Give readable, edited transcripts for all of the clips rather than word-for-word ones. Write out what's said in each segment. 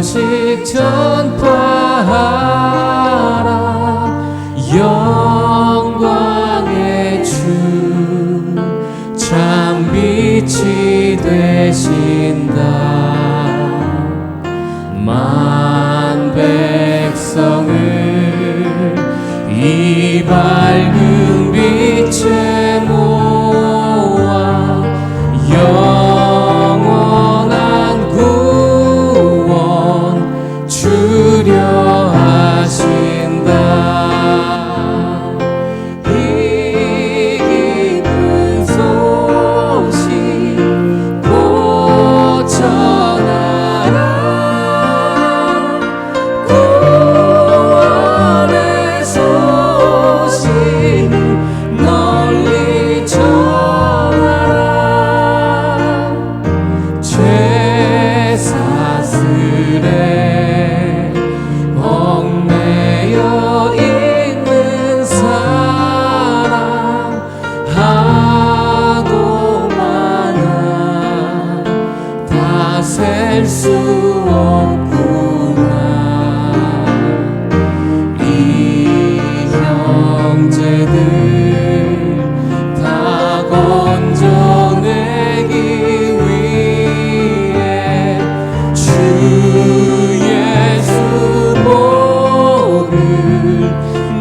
소식 전파하라. 영광의 주 참 빛이 되신다. 만 백성을 이 밝은 빛에 모아 영원한 구원 주려 하신다. 이 기쁜 소식 곧 전하라. 구원의 소식 널리 전하라. 죄 사슬에 얽매여 있는 사람 하도 많아 다 셀 수 없구나. 이 형제들 다 건져내기 위해 주 예수 복을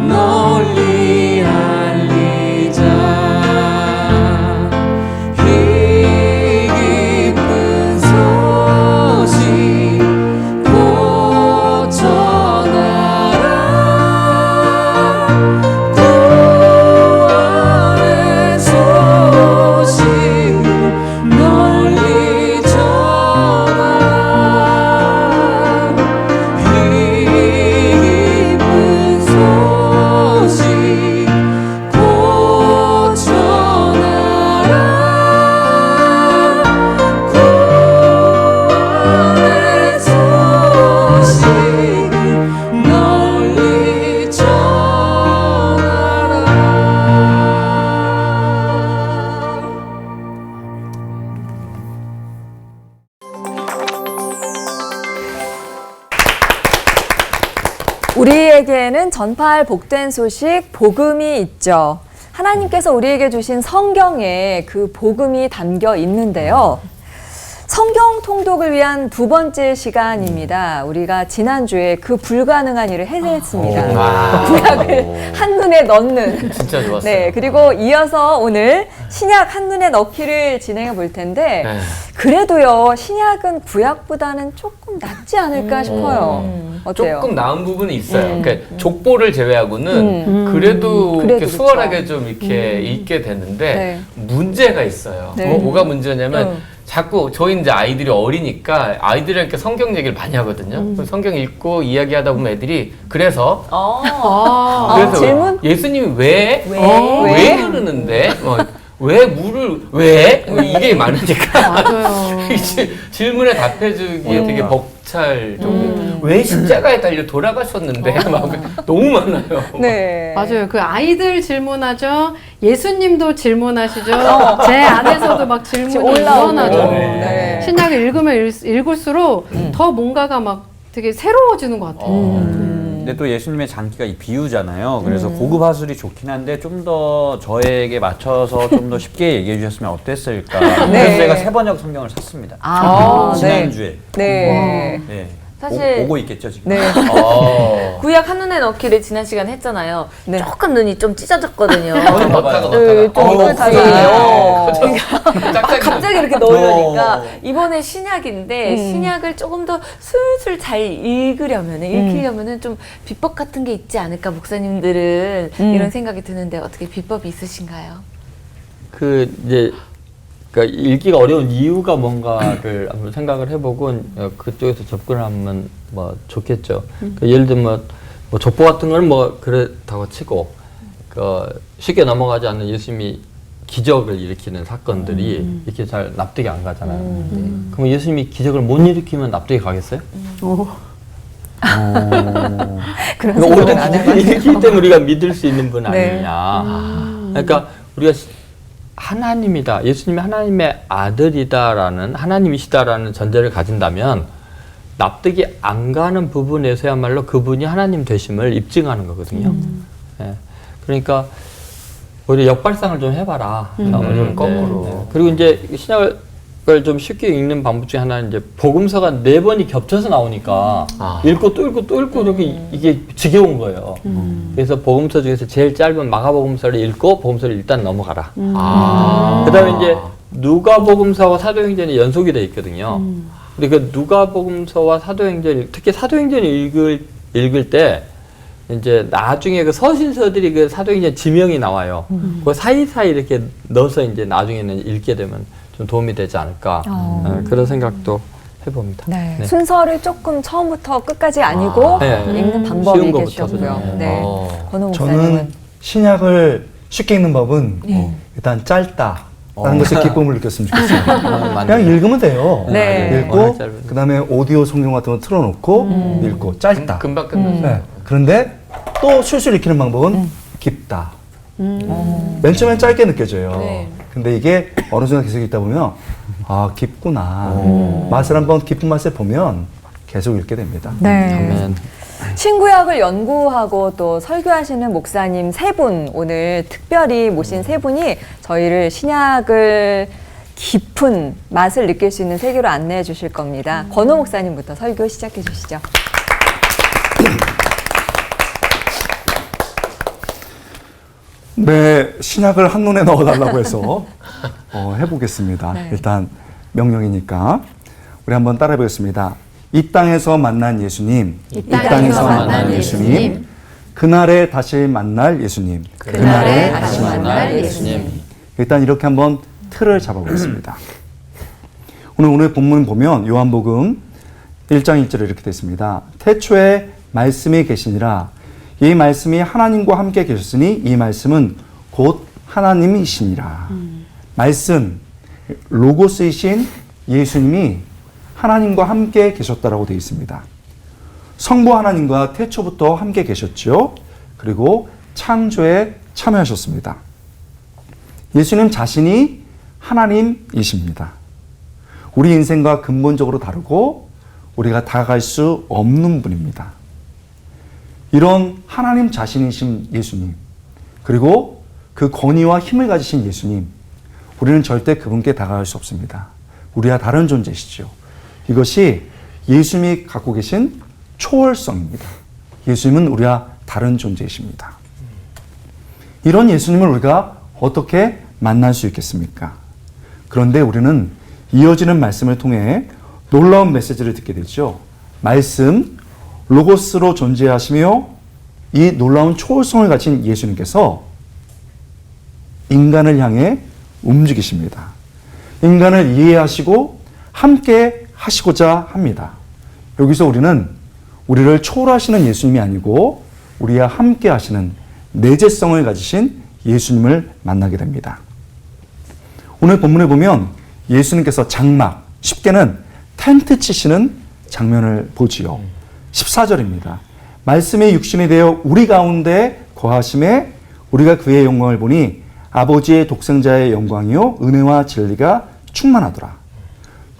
널리 알리자. 이 기쁜 소식 곧 전하라. 구원의 소식 널리 전하라. 이 기쁜 소식 곧 전하라. 구원의 소식 널리 전하라. 우리에게는 전파할 복된 소식, 복음이 있죠. 하나님께서 우리에게 주신 성경에 그 복음이 담겨 있는데요. 성경 통독을 위한 두 번째 시간입니다. 우리가 지난주에 그 불가능한 일을 해냈습니다. 구약을 한눈에 넣는. 진짜 좋았어요. 네, 그리고 이어서 오늘 신약 한눈에 넣기를 진행해 볼 텐데, 그래도요, 신약은 구약보다는 조금 낫지 않을까 싶어요. 어때요? 조금 나은 부분이 있어요. 그러니까 족보를 제외하고는 그래도 이렇게 그렇죠. 수월하게 좀 이렇게 읽게 되는데 네. 문제가 있어요. 네. 뭐가 문제냐면 자꾸 저희 이제 아이들이 어리니까 아이들이랑 이렇게 성경 얘기를 많이 하거든요. 성경 읽고 이야기하다 보면 애들이 그래서 질문? 예수님이 왜 왜? 그러는데 왜 물을 왜 이게 많으니까 맞아요. 질문에 답해주기에 되게 벅찰 정도. 왜 십자가에 달려 돌아가셨는데 막 너무 많아요. 네. 맞아요. 그 아이들 질문하죠. 예수님도 질문하시죠. 제 안에서도 막 질문이 올라오고. 일어나죠. 네. 신약을 읽으면 읽을수록 더 뭔가가 막 되게 새로워지는 것 같아요. 근데 또 예수님의 장기가 이 비유잖아요. 그래서 고급 화술이 좋긴 한데 좀 더 저에게 맞춰서 좀 더 쉽게 얘기해 주셨으면 어땠을까. 그래서 제가 세 번역 성경을 샀습니다. 지난주에. 네. 네. 사실 오고 있겠죠 지금. 네. 구약 한눈에 넣기를 지난 시간에 했잖아요. 네. 조금 눈이 좀 찢어졌거든요. 좀 다르네요. 갑자기 이렇게 넣으려니까 이번에 신약인데 신약을 조금 더 술술 잘 읽으려면은 좀 비법 같은 게 있지 않을까 목사님들은 이런 생각이 드는데 어떻게 비법이 있으신가요? 이제 그러니까 읽기가 어려운 이유가 뭔가를 한번 생각을 해보고 그쪽에서 접근을 하면 뭐 좋겠죠. 그러니까 예를 들면 뭐 족보 같은 걸 뭐 그렇다고 치고 쉽게 넘어가지 않는 예수님이 기적을 일으키는 사건들이 이렇게 잘 납득이 안 가잖아요. 그럼 예수님이 기적을 못 일으키면 납득이 가겠어요? 그런 그러니까 오히려 생각은 안 기적을 일으키기 때문에 우리가 믿을 수 있는 분 네. 아니냐. 그러니까 우리가 하나님이다, 예수님이 하나님의 아들이다라는, 하나님이시다라는 전제를 가진다면 납득이 안 가는 부분에서야말로 그분이 하나님 되심을 입증하는 거거든요. 예. 그러니까 우리 역발상을 좀 해봐라. 거꾸로. 네. 그리고 이제 신약을 좀 쉽게 읽는 방법 중에 하나는 이제 복음서가 4번이 겹쳐서 나오니까 읽고 또 읽고 또 읽고 이게 지겨운 거예요. 그래서 복음서 중에서 제일 짧은 마가복음서를 읽고 복음서를 일단 넘어가라. 그다음에 이제 누가복음서와 사도행전이 연속이 돼 있거든요. 그러니까 누가복음서와 사도행전, 특히 사도행전을 읽을 때 이제 나중에 그 서신서들이 그 사도행전 지명이 나와요. 그 사이사이 이렇게 넣어서 이제 나중에는 읽게 되면 좀 도움이 되지 않을까 그런 생각도 해봅니다. 네. 네. 순서를 조금 처음부터 끝까지 아니고 네. 읽는 방법이 쉬운 거부터 계셨고요. 좀. 네. 권호 목사님은 저는 신약을 쉽게 읽는 법은 일단 짧다라는 것에 기쁨을 느꼈으면 좋겠어요. 그냥 읽으면 돼요. 네. 읽고 그 다음에 오디오 성경 같은 거 틀어놓고 읽고 짧다. 금방 끝났어요. 네. 그런데 또 술술 익히는 방법은 깊다. 맨 처음엔 짧게 느껴져요. 네. 근데 이게 어느 순간 계속 읽다 보면 아 깊구나. 맛을 한번 깊은 맛에 보면 계속 읽게 됩니다. 네. 아멘. 신구약을 연구하고 또 설교하시는 목사님 3분, 오늘 특별히 모신 3분이 저희를 신약을 깊은 맛을 느낄 수 있는 세계로 안내해 주실 겁니다. 권호 목사님부터 설교 시작해 주시죠. 네, 신약을 한눈에 넣어달라고 해서 해보겠습니다. 네. 일단 명령이니까 우리 한번 따라해보겠습니다. 이 땅에서 만난 예수님, 이 땅에서 만난 예수님, 그날에 다시 만날 예수님, 그날에 다시 만날 예수님. 일단 이렇게 한번 틀을 잡아보겠습니다. 오늘 본문 보면 요한복음 1장 1절에 이렇게 되어 있습니다. 태초에 말씀이 계시니라. 이 말씀이 하나님과 함께 계셨으니 이 말씀은 곧 하나님이시니라. 말씀, 로고스이신 예수님이 하나님과 함께 계셨다라고 되어 있습니다. 성부 하나님과 태초부터 함께 계셨죠. 그리고 창조에 참여하셨습니다. 예수님 자신이 하나님이십니다. 우리 인생과 근본적으로 다르고 우리가 다가갈 수 없는 분입니다. 이런 하나님 자신이신 예수님, 그리고 그 권위와 힘을 가지신 예수님, 우리는 절대 그분께 다가갈 수 없습니다. 우리와 다른 존재시죠. 이것이 예수님이 갖고 계신 초월성입니다. 예수님은 우리와 다른 존재이십니다. 이런 예수님을 우리가 어떻게 만날 수 있겠습니까? 그런데 우리는 이어지는 말씀을 통해 놀라운 메시지를 듣게 되죠. 말씀, 로고스로 존재하시며 이 놀라운 초월성을 가진 예수님께서 인간을 향해 움직이십니다. 인간을 이해하시고 함께 하시고자 합니다. 여기서 우리는 우리를 초월하시는 예수님이 아니고 우리와 함께 하시는 내재성을 가지신 예수님을 만나게 됩니다. 오늘 본문에 보면 예수님께서 장막, 쉽게는 텐트 치시는 장면을 보지요. 14절입니다. 말씀이 육신이 되어 우리 가운데 거하심에 우리가 그의 영광을 보니 아버지의 독생자의 영광이요 은혜와 진리가 충만하더라.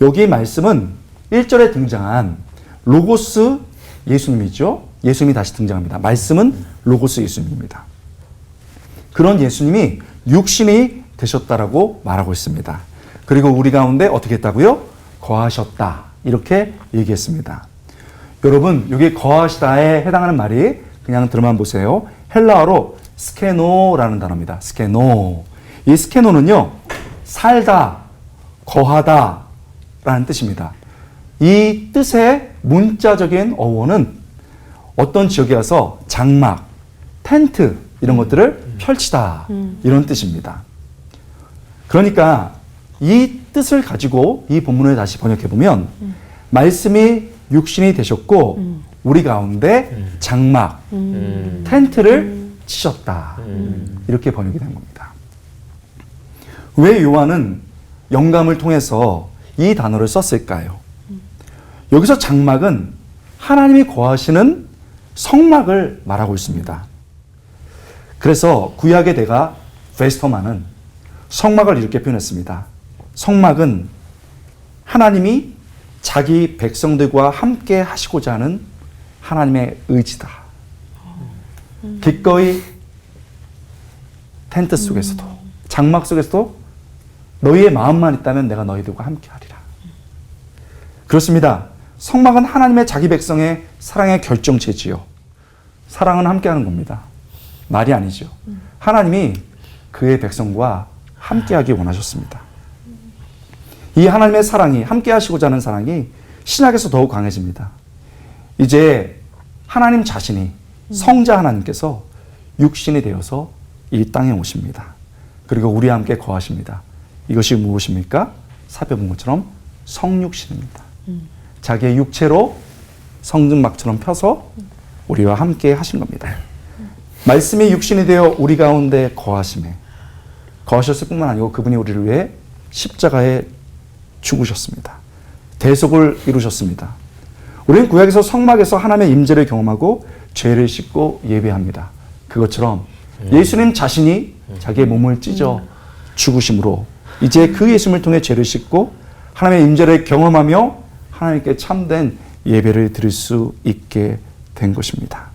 여기 말씀은 1절에 등장한 로고스 예수님이죠. 예수님이 다시 등장합니다. 말씀은 로고스 예수님입니다. 그런 예수님이 육신이 되셨다라고 말하고 있습니다. 그리고 우리 가운데 어떻게 했다고요? 거하셨다. 이렇게 얘기했습니다. 여러분, 여기 거하시다에 해당하는 말이 그냥 들어만 보세요. 헬라어로 스케노라는 단어입니다. 스케노. 이 스케노는요, 살다, 거하다 라는 뜻입니다. 이 뜻의 문자적인 어원은 어떤 지역에 와서 장막, 텐트 이런 것들을 펼치다 이런 뜻입니다. 그러니까 이 뜻을 가지고 이 본문을 다시 번역해 보면 말씀이 육신이 되셨고 우리 가운데 장막, 텐트를 치셨다. 이렇게 번역이 된 겁니다. 왜 요한은 영감을 통해서 이 단어를 썼을까요? 여기서 장막은 하나님이 거하시는 성막을 말하고 있습니다. 그래서 구약의 대가 베스터만은 성막을 이렇게 표현했습니다. 성막은 하나님이 자기 백성들과 함께 하시고자 하는 하나님의 의지다. 기꺼이 텐트 속에서도 장막 속에서도 너희의 마음만 있다면 내가 너희들과 함께 하리라. 그렇습니다. 성막은 하나님의 자기 백성의 사랑의 결정체지요. 사랑은 함께하는 겁니다. 말이 아니죠. 하나님이 그의 백성과 함께하기 원하셨습니다. 이 하나님의 사랑이, 함께하시고자 하는 사랑이 신약에서 더욱 강해집니다. 이제 하나님 자신이, 성자 하나님께서 육신이 되어서 이 땅에 오십니다. 그리고 우리와 함께 거하십니다. 이것이 무엇입니까? 살펴 본 것처럼 성육신입니다. 자기의 육체로 성전막처럼 펴서 우리와 함께 하신 겁니다. 말씀이 육신이 되어 우리 가운데 거하셨을 뿐만 아니고 그분이 우리를 위해 십자가에 죽으셨습니다. 대속을 이루셨습니다. 우리는 구약에서 성막에서 하나님의 임재를 경험하고 죄를 씻고 예배합니다. 그것처럼 예수님 자신이 자기의 몸을 찢어 죽으심으로 이제 그 예수님을 통해 죄를 씻고 하나님의 임재를 경험하며 하나님께 참된 예배를 드릴 수 있게 된 것입니다.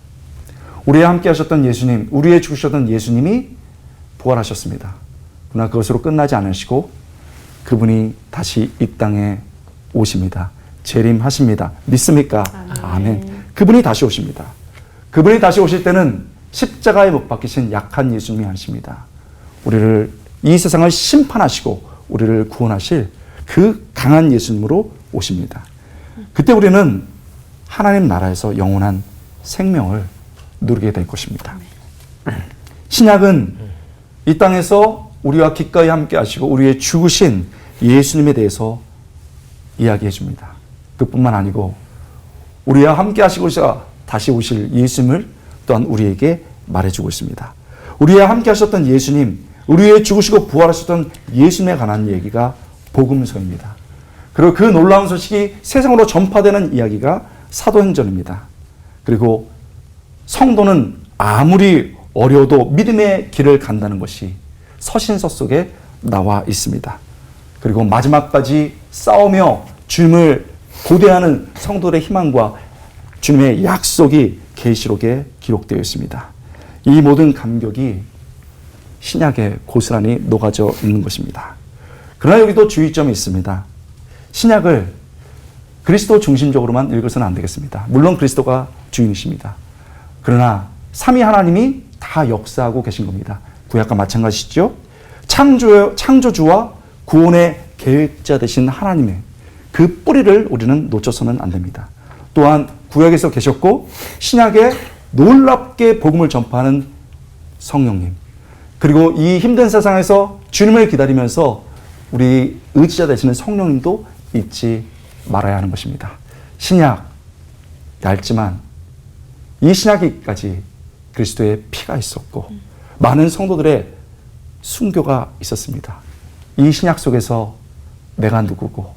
우리와 함께 하셨던 예수님, 우리의 죽으셨던 예수님이 부활하셨습니다. 그러나 그것으로 끝나지 않으시고 그분이 다시 이 땅에 오십니다. 재림하십니다. 믿습니까? 아멘. 그분이 다시 오십니다. 그분이 다시 오실 때는 십자가에 못 박히신 약한 예수님이 아니십니다. 우리를 이 세상을 심판하시고 우리를 구원하실 그 강한 예수님으로 오십니다. 그때 우리는 하나님 나라에서 영원한 생명을 누리게 될 것입니다. 신약은 이 땅에서 우리와 기꺼이 함께 하시고 우리의 죽으신 예수님에 대해서 이야기해 줍니다. 그뿐만 아니고 우리와 함께 하시고자 다시 오실 예수님을 또한 우리에게 말해주고 있습니다. 우리와 함께 하셨던 예수님, 우리의 죽으시고 부활하셨던 예수님에 관한 얘기가 복음서입니다. 그리고 그 놀라운 소식이 세상으로 전파되는 이야기가 사도행전입니다. 그리고 성도는 아무리 어려워도 믿음의 길을 간다는 것이 서신서 속에 나와 있습니다. 그리고 마지막까지 싸우며 주님을 고대하는 성도들의 희망과 주님의 약속이 계시록에 기록되어 있습니다. 이 모든 감격이 신약에 고스란히 녹아져 있는 것입니다. 그러나 여기도 주의점이 있습니다. 신약을 그리스도 중심적으로만 읽어서는 안 되겠습니다. 물론 그리스도가 주인이십니다. 그러나 삼위 하나님이 다 역사하고 계신 겁니다. 구약과 마찬가지시죠. 창조주와 구원의 계획자 되신 하나님의 그 뿌리를 우리는 놓쳐서는 안 됩니다. 또한 구약에서 계셨고 신약에 놀랍게 복음을 전파하는 성령님, 그리고 이 힘든 세상에서 주님을 기다리면서 우리 의지자 되시는 성령님도 잊지 말아야 하는 것입니다. 신약 얇지만 이 신약에까지 그리스도의 피가 있었고 많은 성도들의 순교가 있었습니다. 이 신약 속에서 내가 누구고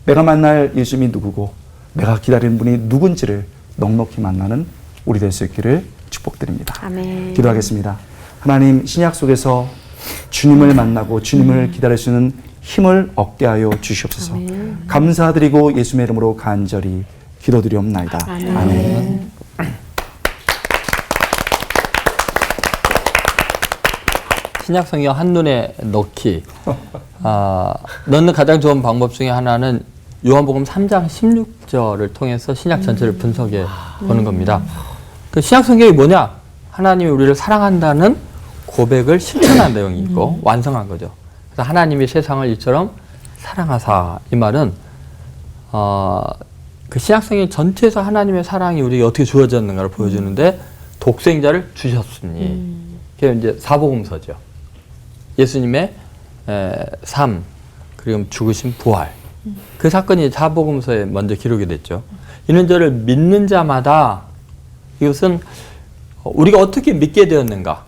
내가 만날 예수님이 누구고 내가 기다리는 분이 누군지를 넉넉히 만나는 우리 될 수 있기를 축복드립니다. 아멘. 기도하겠습니다. 하나님, 신약 속에서 주님을 만나고 주님을 기다릴 수 있는 힘을 얻게 하여 주시옵소서. 아멘. 감사드리고 예수님의 이름으로 간절히 기도드리옵나이다. 아멘. 아멘. 신약 성경 한눈에 넣기. 넣는 가장 좋은 방법 중에 하나는 요한복음 3장 16절을 통해서 신약 전체를 분석해 보는 겁니다. 그 신약 성경이 뭐냐? 하나님이 우리를 사랑한다는 고백을 실천한 내용이 있고 완성한 거죠. 그래서 하나님이 세상을 이처럼 사랑하사, 이 말은 그 신약 성경 전체에서 하나님의 사랑이 우리에게 어떻게 주어졌는가를 보여주는데 독생자를 주셨으니 그게 이제 사복음서죠. 예수님의 삶, 그리고 죽으신 부활, 그 사건이 사복음서에 먼저 기록이 됐죠. 이는 저를 믿는 자마다, 이것은 우리가 어떻게 믿게 되었는가,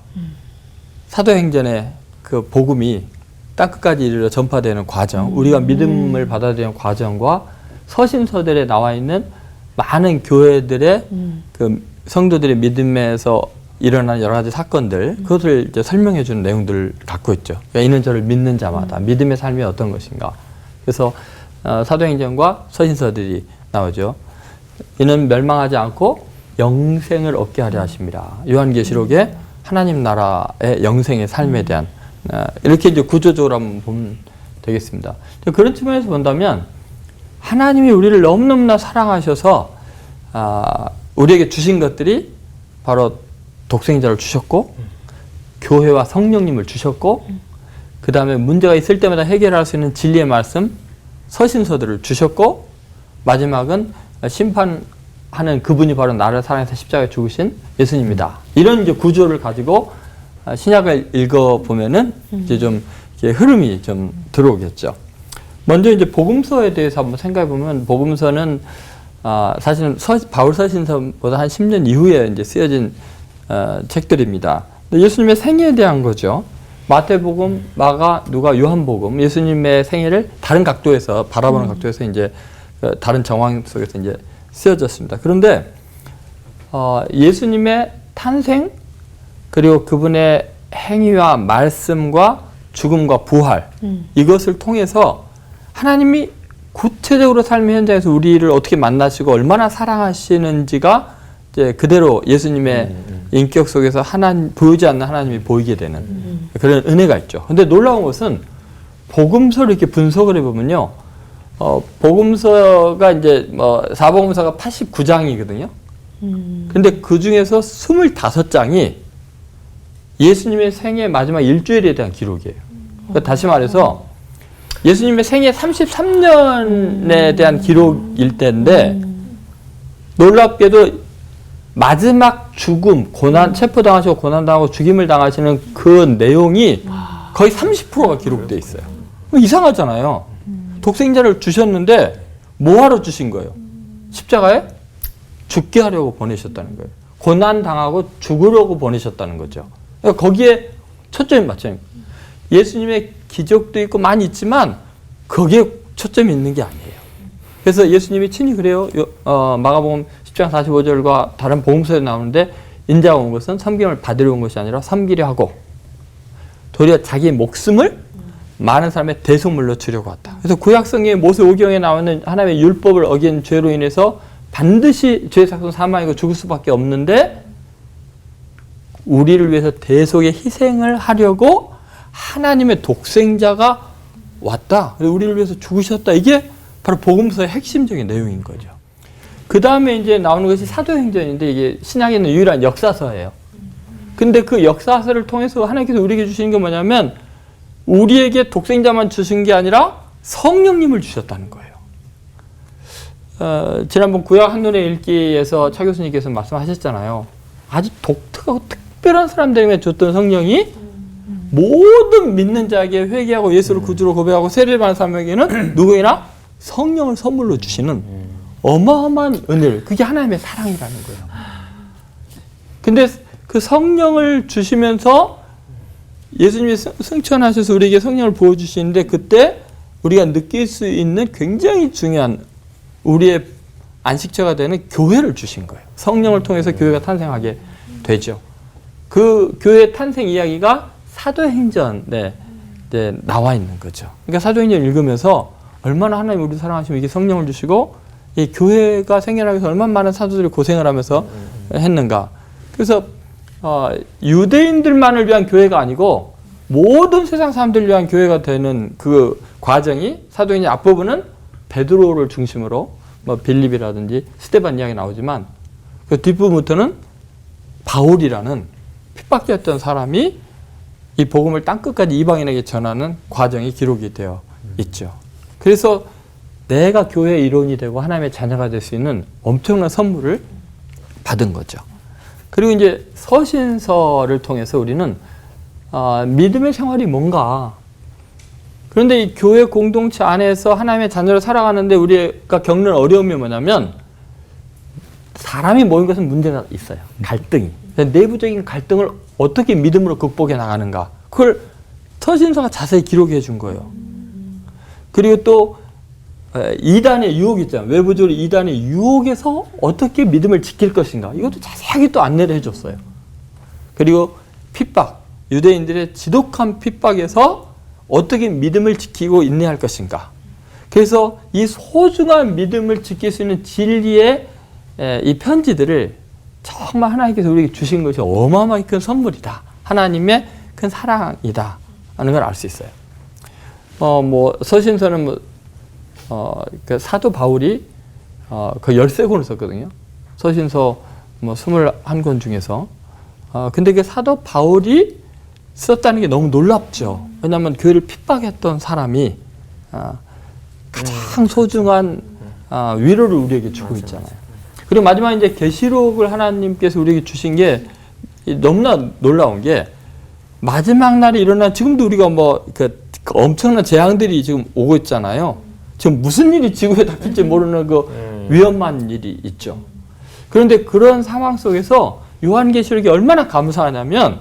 사도행전의 그 복음이 땅끝까지 이르러 전파되는 과정, 우리가 믿음을 받아들이는 과정과 서신서들에 나와 있는 많은 교회들의 그 성도들의 믿음에서 일어나는 여러 가지 사건들, 그것을 이제 설명해 주는 내용들을 갖고 있죠. 그러니까 이는 저를 믿는 자마다 믿음의 삶이 어떤 것인가. 그래서 사도행전과 서신서들이 나오죠. 이는 멸망하지 않고 영생을 얻게 하려 하십니다. 요한계시록에 하나님 나라의 영생의 삶에 대한 이렇게 이제 구조적으로 한번 보면 되겠습니다. 그런 측면에서 본다면 하나님이 우리를 너무너무나 사랑하셔서 우리에게 주신 것들이 바로 독생자를 주셨고 교회와 성령님을 주셨고 그 다음에 문제가 있을 때마다 해결할 수 있는 진리의 말씀 서신서들을 주셨고 마지막은 심판하는 그분이 바로 나를 사랑해서 십자가에 죽으신 예수님이다. 이런 이제 구조를 가지고 신약을 읽어보면은 이제 좀 이렇게 흐름이 좀 들어오겠죠. 먼저 이제 복음서에 대해서 한번 생각해 보면 복음서는 사실은 바울 서신서보다 한 10년 이후에 이제 쓰여진 책들입니다. 예수님의 생애에 대한 거죠. 마태복음, 마가, 누가, 요한복음 예수님의 생애를 다른 각도에서 바라보는 각도에서 이제 다른 정황 속에서 이제 쓰여졌습니다. 그런데 예수님의 탄생 그리고 그분의 행위와 말씀과 죽음과 부활 이것을 통해서 하나님이 구체적으로 삶의 현장에서 우리를 어떻게 만나시고 얼마나 사랑하시는지가 이제 그대로 예수님의 인격 속에서 보이지 않는 하나님이 보이게 되는 그런 은혜가 있죠. 근데 놀라운 것은 복음서를 이렇게 분석을 해보면요. 복음서가 이제 사복음서가 89장이거든요. 근데 그 중에서 25장이 예수님의 생애 마지막 일주일에 대한 기록이에요. 그러니까 다시 말해서 예수님의 생애 33년에 대한 기록일 때인데 놀랍게도 마지막 죽음, 체포당하시고 고난당하고 죽임을 당하시는 그 내용이 거의 30%가 기록되어 있어요. 이상하잖아요. 독생자를 주셨는데 뭐하러 주신 거예요? 십자가에 죽게 하려고 보내셨다는 거예요. 고난당하고 죽으려고 보내셨다는 거죠. 그러니까 거기에 초점이 맞춰요. 예수님의 기적도 있고 많이 있지만 거기에 초점이 있는 게 아니에요. 그래서 예수님이 친히 그래요. 마가복음 10장 45절과 다른 복음서에 나오는데 인자가 온 것은 섬김을 받으려 온 것이 아니라 섬기려 하고 도리어 자기의 목숨을 많은 사람의 대속물로 주려고 왔다. 그래서 구약성경의 모세오경에 나오는 하나님의 율법을 어긴 죄로 인해서 반드시 죄의 삭은 사망이고 죽을 수밖에 없는데 우리를 위해서 대속의 희생을 하려고 하나님의 독생자가 왔다. 그래서 우리를 위해서 죽으셨다. 이게 바로 복음서의 핵심적인 내용인 거죠. 그 다음에 이제 나오는 것이 사도행전인데 이게 신약에 있는 유일한 역사서예요. 근데 그 역사서를 통해서 하나님께서 우리에게 주시는 게 뭐냐면 우리에게 독생자만 주신 게 아니라 성령님을 주셨다는 거예요. 지난번 구약 한눈에 읽기에서 차 교수님께서 말씀하셨잖아요. 아주 독특하고 특별한 사람들에게 줬던 성령이 모든 믿는 자에게 회개하고 예수를 구주로 고백하고 세례를 받는 사람에게는 누구이나 성령을 선물로 주시는 어마어마한 은혜를, 그게 하나님의 사랑이라는 거예요. 근데 그 성령을 주시면서 예수님이 승천하셔서 우리에게 성령을 부어주시는데 그때 우리가 느낄 수 있는 굉장히 중요한 우리의 안식처가 되는 교회를 주신 거예요. 성령을 통해서 교회가 탄생하게 되죠. 그 교회 탄생 이야기가 사도행전에 나와 있는 거죠. 그러니까 사도행전 읽으면서 얼마나 하나님 우리 사랑하시면 이게 성령을 주시고 이 교회가 생겨나기 위해서 얼마나 많은 사도들이 고생을 하면서 했는가. 그래서 유대인들만을 위한 교회가 아니고 모든 세상 사람들을 위한 교회가 되는 그 과정이 사도행전 앞부분은 베드로를 중심으로 빌립이라든지 스데반 이야기 나오지만 그 뒷부분부터는 바울이라는 핍박했던 사람이 이 복음을 땅끝까지 이방인에게 전하는 과정이 기록이 되어 있죠. 그래서 내가 교회의 일원이 되고 하나님의 자녀가 될 수 있는 엄청난 선물을 받은 거죠. 그리고 이제 서신서를 통해서 우리는 믿음의 생활이 뭔가, 그런데 이 교회 공동체 안에서 하나님의 자녀로 살아가는데 우리가 겪는 어려움이 뭐냐면 사람이 모인 것은 문제가 있어요. 갈등이. 내부적인 갈등을 어떻게 믿음으로 극복해 나가는가, 그걸 서신서가 자세히 기록해 준 거예요. 그리고 또 이단의 유혹이 있잖아요. 외부적으로 이단의 유혹에서 어떻게 믿음을 지킬 것인가, 이것도 자세하게 또 안내를 해줬어요. 그리고 핍박, 유대인들의 지독한 핍박에서 어떻게 믿음을 지키고 인내할 것인가. 그래서 이 소중한 믿음을 지킬 수 있는 진리의 이 편지들을 정말 하나님께서 우리에게 주신 것이 어마어마하게 큰 선물이다. 하나님의 큰 사랑이다. 하는 걸 알 수 있어요. 뭐 서신서는 그 사도 바울이 그 13권을 썼거든요. 서신서 뭐 21권 중에서. 근데 그 사도 바울이 썼다는 게 너무 놀랍죠. 왜냐하면 교회를 핍박했던 사람이 가장 소중한 위로를 우리에게 주고 있잖아요. 그리고 마지막 이제 계시록을 하나님께서 우리에게 주신 게 너무나 놀라운 게 마지막 날에 일어난 지금도 우리가 뭐 그 엄청난 재앙들이 지금 오고 있잖아요. 지금 무슨 일이 지구에 닥칠지 모르는 그 위험한 일이 있죠. 그런데 그런 상황 속에서 요한계시록이 얼마나 감사하냐면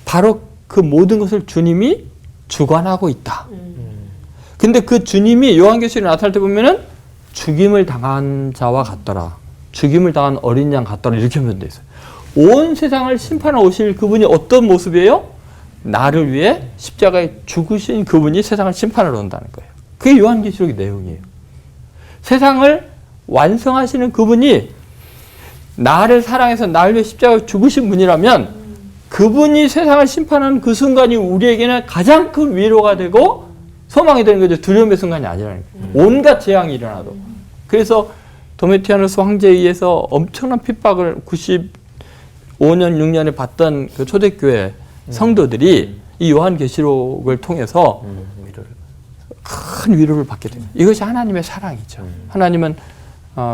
바로 그 모든 것을 주님이 주관하고 있다. 근데 그 주님이 요한계시록에 나타날 때 보면은 죽임을 당한 자와 같더라. 죽임을 당한 어린 양 같더라. 이렇게 표현되어 있어요. 온 세상을 심판하러 오실 그분이 어떤 모습이에요? 나를 위해 십자가에 죽으신 그분이 세상을 심판하러 온다는 거예요. 그게 요한계시록의 내용이에요. 세상을 완성하시는 그분이 나를 사랑해서 나를 위해 십자가에 죽으신 분이라면 그분이 세상을 심판하는 그 순간이 우리에게는 가장 큰 위로가 되고 소망이 되는 거죠. 두려움의 순간이 아니라는 거예요. 온갖 재앙이 일어나도. 그래서 도미티아누스 황제에 의해서 엄청난 핍박을 95년, 6년에 받던 그 초대교회 성도들이 이 요한계시록을 통해서 큰 위로를 받게 됩니다. 이것이 하나님의 사랑이죠. 하나님은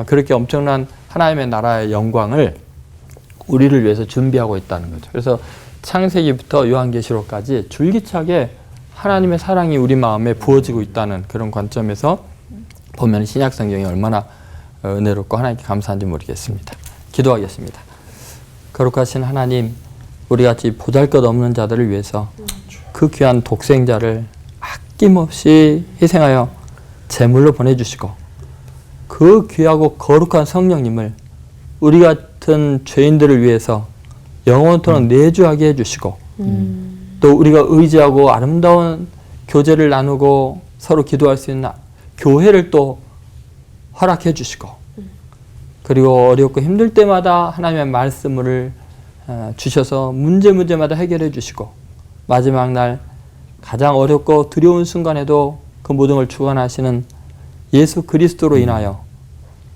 그렇게 엄청난 하나님의 나라의 영광을 우리를 위해서 준비하고 있다는 거죠. 그래서 창세기부터 요한계시록까지 줄기차게 하나님의 사랑이 우리 마음에 부어지고 있다는 그런 관점에서 보면 신약 성경이 얼마나 은혜롭고 하나님께 감사한지 모르겠습니다. 기도하겠습니다. 거룩하신 하나님, 우리같이 보잘것없는 자들을 위해서 그 귀한 독생자를 아낌없이 희생하여 제물로 보내주시고 그 귀하고 거룩한 성령님을 우리 같은 죄인들을 위해서 영원토록 내주하게 해주시고 또 우리가 의지하고 아름다운 교제를 나누고 서로 기도할 수 있는 교회를 또 허락해 주시고 그리고 어렵고 힘들 때마다 하나님의 말씀을 주셔서 문제마다 해결해 주시고 마지막 날 가장 어렵고 두려운 순간에도 그 모든 걸 주관하시는 예수 그리스도로 인하여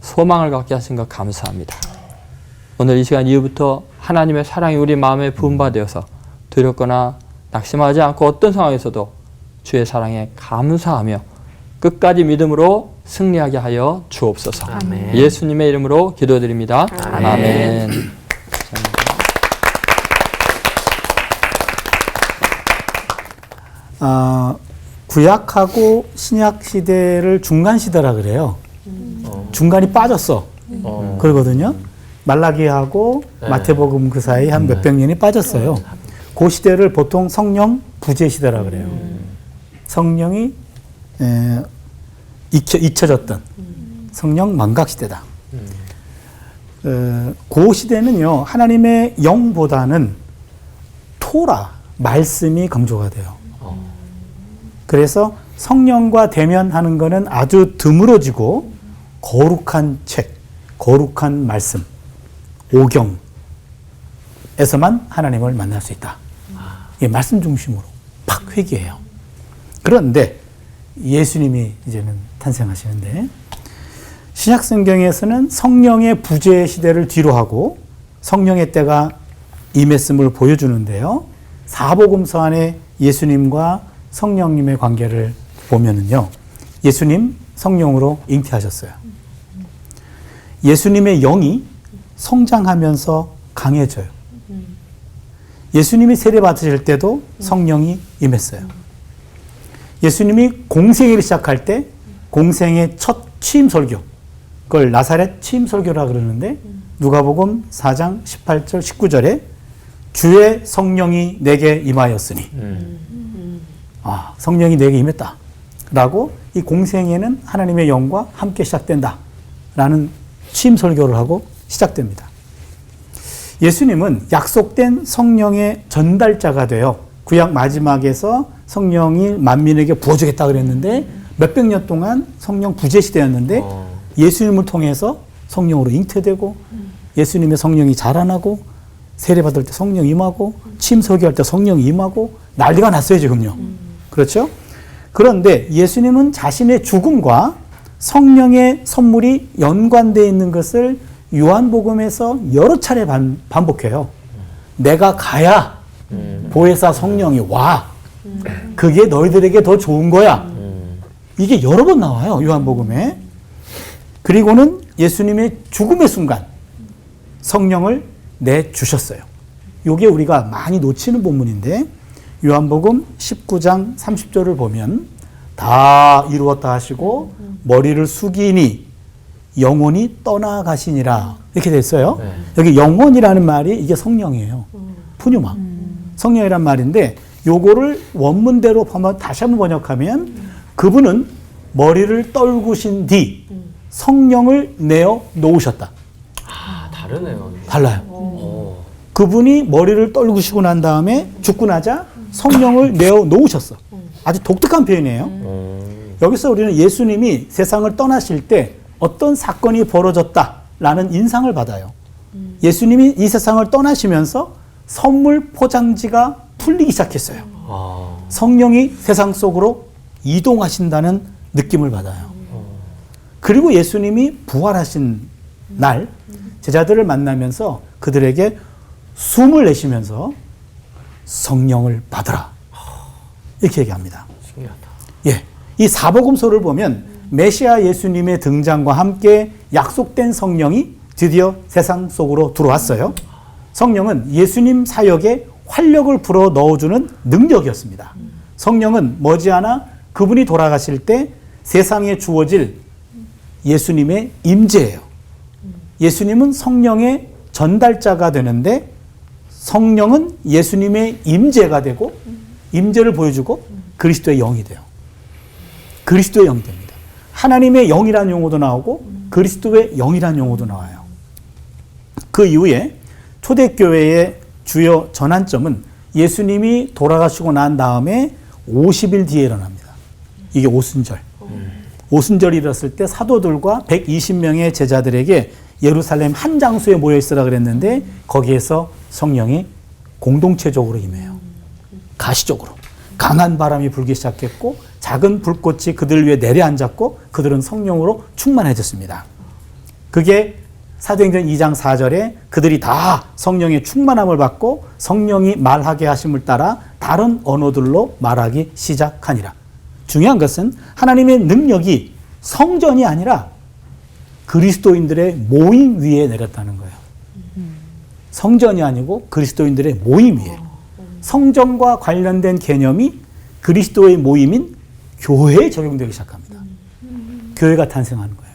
소망을 갖게 하신 것 감사합니다. 오늘 이 시간 이후부터 하나님의 사랑이 우리 마음에 부음받아서 두렵거나 낙심하지 않고 어떤 상황에서도 주의 사랑에 감사하며 끝까지 믿음으로 승리하게 하여 주옵소서. 아멘. 예수님의 이름으로 기도드립니다. 아멘. 아멘. 구약하고 신약 시대를 중간 시대라 그래요. 중간이 빠졌어. 그러거든요. 말라기하고 마태복음 그 사이 한 몇백 년이 빠졌어요. 그 시대를 보통 성령 부재 시대라 그래요. 성령이 잊혀졌던 성령 망각 시대다. 그 시대는요, 하나님의 영보다는 토라, 말씀이 강조가 돼요. 그래서 성령과 대면하는 거는 아주 드물어지고 거룩한 책, 거룩한 말씀, 오경에서만 하나님을 만날 수 있다. 이 말씀 중심으로 팍 회귀해요. 그런데 예수님이 이제는 탄생하시는데 신약 성경에서는 성령의 부재 시대를 뒤로 하고 성령의 때가 임했음을 보여주는데요. 사복음서 안에 예수님과 성령님의 관계를 보면은요, 예수님 성령으로 잉태하셨어요. 예수님의 영이 성장하면서 강해져요. 예수님이 세례 받으실 때도 성령이 임했어요. 예수님이 공생애를 시작할 때 공생의 첫 취임 설교, 그걸 나사렛 취임 설교라 그러는데 누가복음 4장 18절 19절에 주의 성령이 내게 임하였으니 성령이 내게 임했다 라고 이 공생애는 하나님의 영과 함께 시작된다 라는 취임 설교를 하고 시작됩니다. 예수님은 약속된 성령의 전달자가 되어 구약 마지막에서 성령이 만민에게 부어주겠다 그랬는데 몇백 년 동안 성령 부재 시대였는데 예수님을 통해서 성령으로 잉태되고 예수님의 성령이 자라나고 세례받을 때 성령 임하고 침설교할 때 성령 임하고 난리가 났어요 지금요. 그렇죠? 그런데 예수님은 자신의 죽음과 성령의 선물이 연관되어 있는 것을 요한복음에서 여러 차례 반복해요. 내가 가야 보혜사 성령이 와. 그게 너희들에게 더 좋은 거야. 이게 여러 번 나와요 요한복음에. 그리고는 예수님의 죽음의 순간 성령을 내주셨어요. 이게 우리가 많이 놓치는 본문인데 요한복음 19장 30절을 보면 다 이루었다 하시고 머리를 숙이니 영혼이 떠나가시니라 이렇게 됐어요. 네. 여기 영혼이라는 말이 이게 성령이에요. 푸뉴마. 성령이란 말인데 요거를 원문대로 다시 한번 번역하면 그분은 머리를 떨구신 뒤 성령을 내어 놓으셨다. 아, 다르네요. 달라요. 오. 그분이 머리를 떨구시고 난 다음에 죽고 나자 성령을 내어 놓으셨어. 아주 독특한 표현이에요. 여기서 우리는 예수님이 세상을 떠나실 때 어떤 사건이 벌어졌다라는 인상을 받아요. 예수님이 이 세상을 떠나시면서 선물 포장지가 풀리기 시작했어요. 아. 성령이 세상 속으로 이동하신다는 느낌을 받아요. 그리고 예수님이 부활하신 날 제자들을 만나면서 그들에게 숨을 내쉬면서 성령을 받으라 이렇게 얘기합니다. 신기하다. 예, 이 사복음서를 보면 메시아 예수님의 등장과 함께 약속된 성령이 드디어 세상 속으로 들어왔어요. 성령은 예수님 사역에 활력을 불어 넣어주는 능력이었습니다. 성령은 머지않아 그분이 돌아가실 때 세상에 주어질 예수님의 임재예요. 예수님은 성령의 전달자가 되는데 성령은 예수님의 임재가 되고 임재를 보여주고 그리스도의 영이 돼요. 그리스도의 영이 됩니다. 하나님의 영이라는 용어도 나오고 그리스도의 영이라는 용어도 나와요. 그 이후에 초대교회의 주요 전환점은 예수님이 돌아가시고 난 다음에 50일 뒤에 일어납니다. 이게 오순절. 오순절이 일었을 때 사도들과 120명의 제자들에게 예루살렘 한 장소에 모여 있으라 그랬는데 거기에서 성령이 공동체적으로 임해요. 가시적으로. 강한 바람이 불기 시작했고 작은 불꽃이 그들 위에 내려앉았고 그들은 성령으로 충만해졌습니다. 그게 사도행전 2장 4절에 그들이 다 성령의 충만함을 받고 성령이 말하게 하심을 따라 다른 언어들로 말하기 시작하니라. 중요한 것은 하나님의 능력이 성전이 아니라 그리스도인들의 모임 위에 내렸다는 거예요. 성전이 아니고 그리스도인들의 모임 위에. 성전과 관련된 개념이 그리스도의 모임인 교회에 적용되기 시작합니다. 교회가 탄생하는 거예요.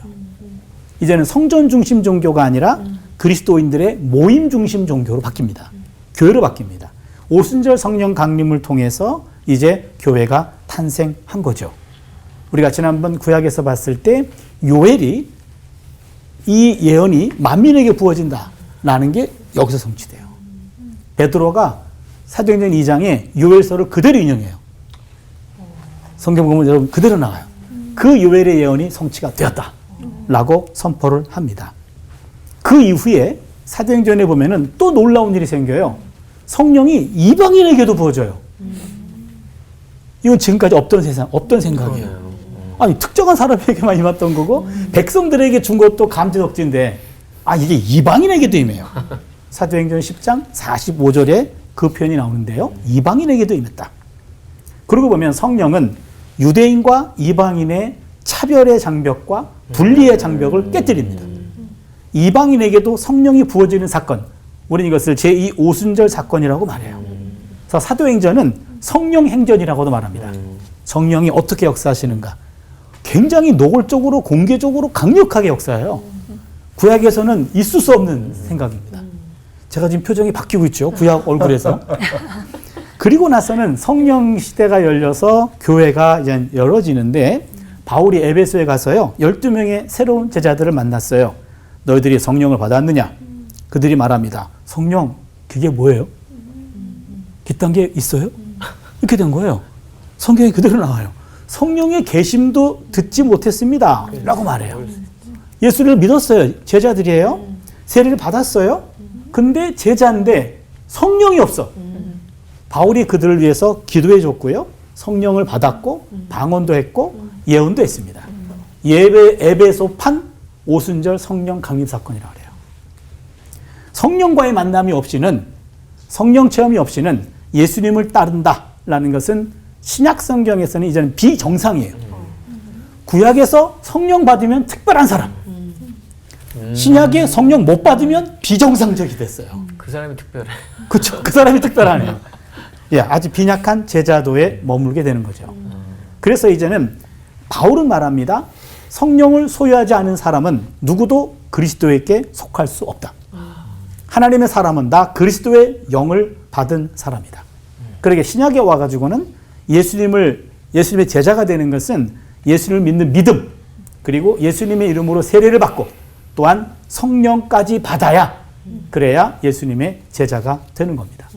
이제는 성전 중심 종교가 아니라 그리스도인들의 모임 중심 종교로 바뀝니다. 교회로 바뀝니다. 오순절 성령 강림을 통해서 이제 교회가 탄생한 거죠. 우리가 지난번 구약에서 봤을 때 요엘이 이 예언이 만민에게 부어진다라는 게 여기서 성취돼요. 베드로가 사도행전 2장에 요엘서를 그대로 인용해요. 성경 보면 여러분 그대로 나와요. 그 요엘의 예언이 성취가 되었다라고 선포를 합니다. 그 이후에 사도행전에 보면은 또 놀라운 일이 생겨요. 성령이 이방인에게도 부어져요. 이건 지금까지 없던 생각이에요. 아니 특정한 사람에게만 임했던 거고 백성들에게 준 것도 감지덕지인데 이게 이방인에게도 임해요. 사도행전 10장 45절에 그 표현이 나오는데요. 이방인에게도 임했다. 그러고 보면 성령은 유대인과 이방인의 차별의 장벽과 분리의 장벽을 깨뜨립니다. 이방인에게도 성령이 부어지는 사건, 우리는 이것을 제2 오순절 사건이라고 말해요. 그래서 사도행전은 성령 행전이라고도 말합니다. 성령이 어떻게 역사하시는가. 굉장히 노골적으로 공개적으로 강력하게 역사해요. 구약에서는 있을 수 없는 생각입니다. 제가 지금 표정이 바뀌고 있죠. 구약 얼굴에서. 그리고 나서는 성령 시대가 열려서 교회가 이제 열어지는데 바울이 에베소에 가서요. 12명의 새로운 제자들을 만났어요. 너희들이 성령을 받았느냐? 그들이 말합니다. 성령, 그게 뭐예요? 그딴 게 있어요? 이렇게 된 거예요. 성경에 그대로 나와요. 성령의 계심도 듣지 못했습니다. 라고 말해요. 예수를 믿었어요. 제자들이에요. 세례를 받았어요. 근데 제자인데 성령이 없어. 바울이 그들을 위해서 기도해 줬고요. 성령을 받았고 방언도 했고 예언도 했습니다. 에베소판 오순절 성령 강림 사건이라고 해요. 성령과의 만남이 없이는, 성령 체험이 없이는 예수님을 따른다라는 것은 신약 성경에서는 이제는 비정상이에요. 구약에서 성령 받으면 특별한 사람, 신약에 성령 못 받으면 비정상적이 됐어요. 그 사람이 특별해. 그렇죠. 그 사람이 특별하네요. 예, 아주 빈약한 제자도에 머물게 되는 거죠. 그래서 이제는 바울은 말합니다. 성령을 소유하지 않은 사람은 누구도 그리스도에게 속할 수 없다. 하나님의 사람은 나 그리스도의 영을 받은 사람이다. 그러게 신약에 와가지고는 예수님의 제자가 되는 것은 예수님을 믿는 믿음, 그리고 예수님의 이름으로 세례를 받고 또한 성령까지 받아야, 그래야 예수님의 제자가 되는 겁니다.